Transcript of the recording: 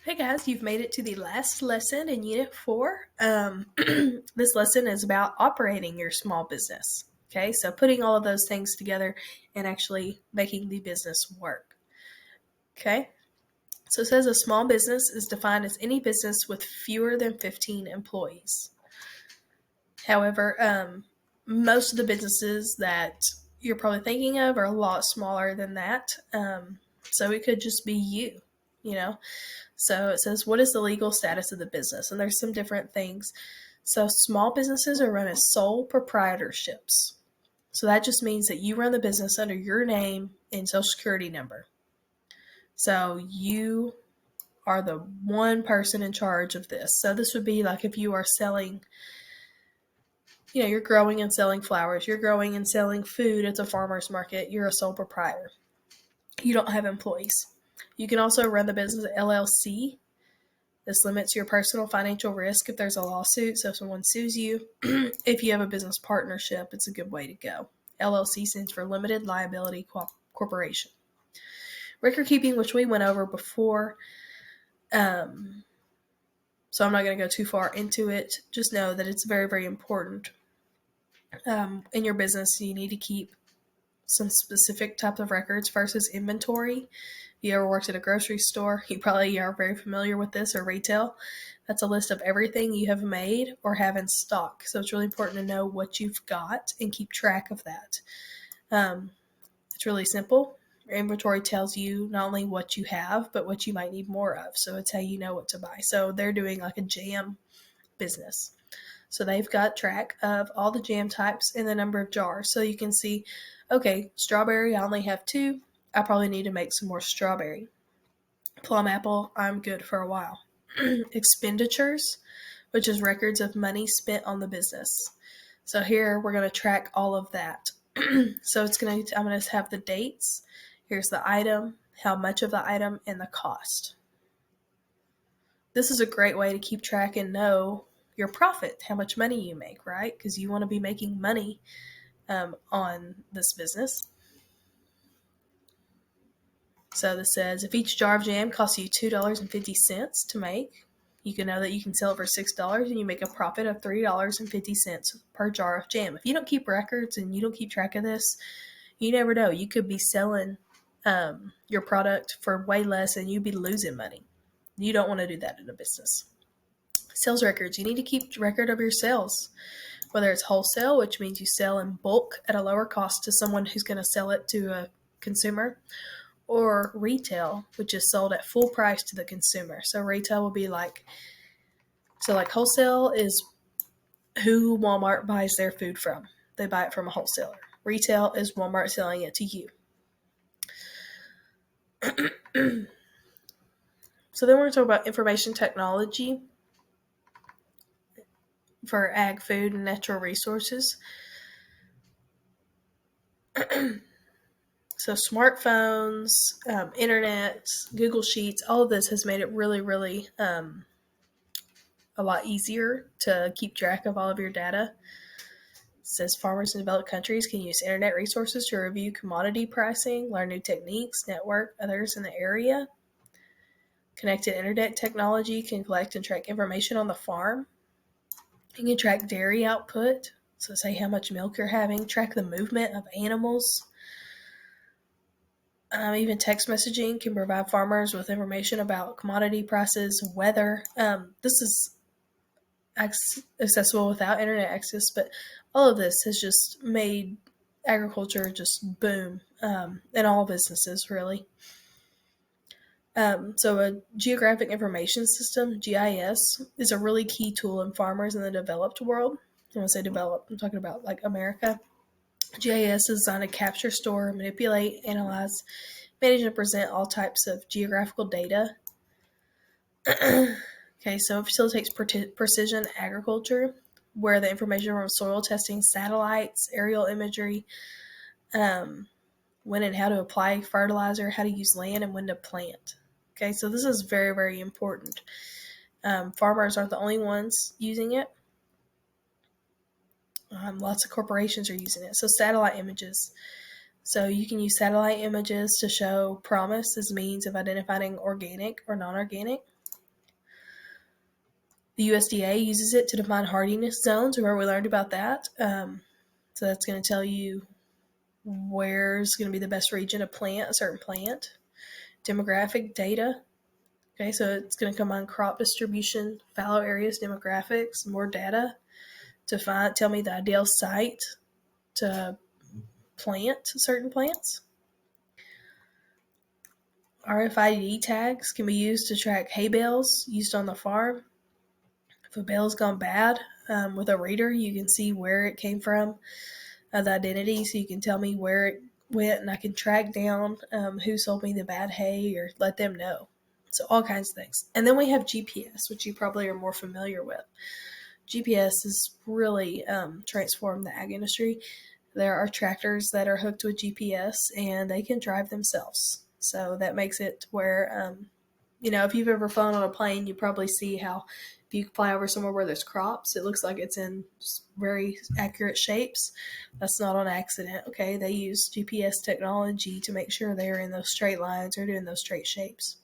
Hey guys, you've made it to the last lesson in Unit 4. This lesson is about operating your small business. Okay, so putting all of those things together and actually making the business work. Okay, so it says a small business is defined as any business with fewer than 15 employees. However, most of the businesses that you're probably thinking of are a lot smaller than that. So it could just be you. So it says, what is the legal status of the business? And there's some different things. So small businesses are run as sole proprietorships. So that just means that you run the business under your name and social security number. So you are the one person in charge of this. So this would be like if you are selling, you're growing and selling flowers, you're growing and selling food at the farmer's market, you're a sole proprietor. You don't have employees. You can also run the business LLC. This limits your personal financial risk if there's a lawsuit. So if someone sues you, if you have a business partnership, it's a good way to go. LLC stands for Limited Liability Corporation. Record keeping, which we went over before, so I'm not going to go too far into it. Just know that it's very, very important. In your business, you need to keep some specific type of records. First is inventory. If you ever worked at a grocery store, you probably are very familiar with this, or retail. That's a list of everything you have made or have in stock. So it's really important to know what you've got and keep track of that. It's really simple. Your inventory tells you not only what you have, but what you might need more of. So it's how you know what to buy. So they're doing like a jam business. So they've got track of all the jam types and the number of jars. So you can see, okay, strawberry, I only have 2. I probably need to make some more strawberry. Plum apple, I'm good for a while. Expenditures, which is records of money spent on the business. So here we're going to track all of that. So I'm going to have the dates. Here's the item, how much of the item, and the cost. This is a great way to keep track and know your profit, how much money you make, right? Because you want to be making money on this business. So this says, if each jar of jam costs you $2.50 to make, you can know that you can sell it for $6 and you make a profit of $3.50 per jar of jam. If you don't keep records and you don't keep track of this, you never know. You could be selling your product for way less and you'd be losing money. You don't want to do that in a business. Sales records. You need to keep record of your sales, whether it's wholesale, which means you sell in bulk at a lower cost to someone who's going to sell it to a consumer, or retail, which is sold at full price to the consumer. So retail will be like wholesale is who Walmart buys their food from. They buy it from a wholesaler. Retail is Walmart selling it to you. So then we're going to talk about information technology for ag, food, and natural resources. So smartphones, internet, Google Sheets, all of this has made it really, really a lot easier to keep track of all of your data. It says farmers in developed countries can use internet resources to review commodity pricing, learn new techniques, network others in the area. Connected internet technology can collect and track information on the farm. You can track dairy output, so say how much milk you're having, track the movement of animals. Even text messaging can provide farmers with information about commodity prices, weather. This is accessible without internet access, but all of this has just made agriculture just boom in all businesses, really. So a geographic information system, GIS, is a really key tool in farmers in the developed world. When I say developed, I'm talking about like America. GIS is designed to capture, store, manipulate, analyze, manage, and present all types of geographical data. Okay, so it facilitates precision agriculture, where the information from soil testing, satellites, aerial imagery, when and how to apply fertilizer, how to use land, and when to plant. Okay, so this is very, very important. Farmers aren't the only ones using it. Lots of corporations are using it. So satellite images. So you can use satellite images to show promise as means of identifying organic or non-organic. The USDA uses it to define hardiness zones, where we learned about that. So that's going to tell you where's going to be the best region to plant a certain plant. Demographic data. Okay, so it's going to come on crop distribution, fallow areas, demographics, more data to tell me the ideal site to plant certain plants. RFID tags can be used to track hay bales used on the farm. If a bale's gone bad, with a reader, you can see where it came from, the identity, so you can tell me where it went, and I can track down who sold me the bad hay or let them know. So all kinds of things. And then we have GPS, which you probably are more familiar with. GPS has really transformed the ag industry. There are tractors that are hooked with GPS, and they can drive themselves. So that makes it where, if you've ever flown on a plane, you probably see how if you fly over somewhere where there's crops, it looks like it's in very accurate shapes. That's not on accident. Okay, they use GPS technology to make sure they're in those straight lines or doing those straight shapes.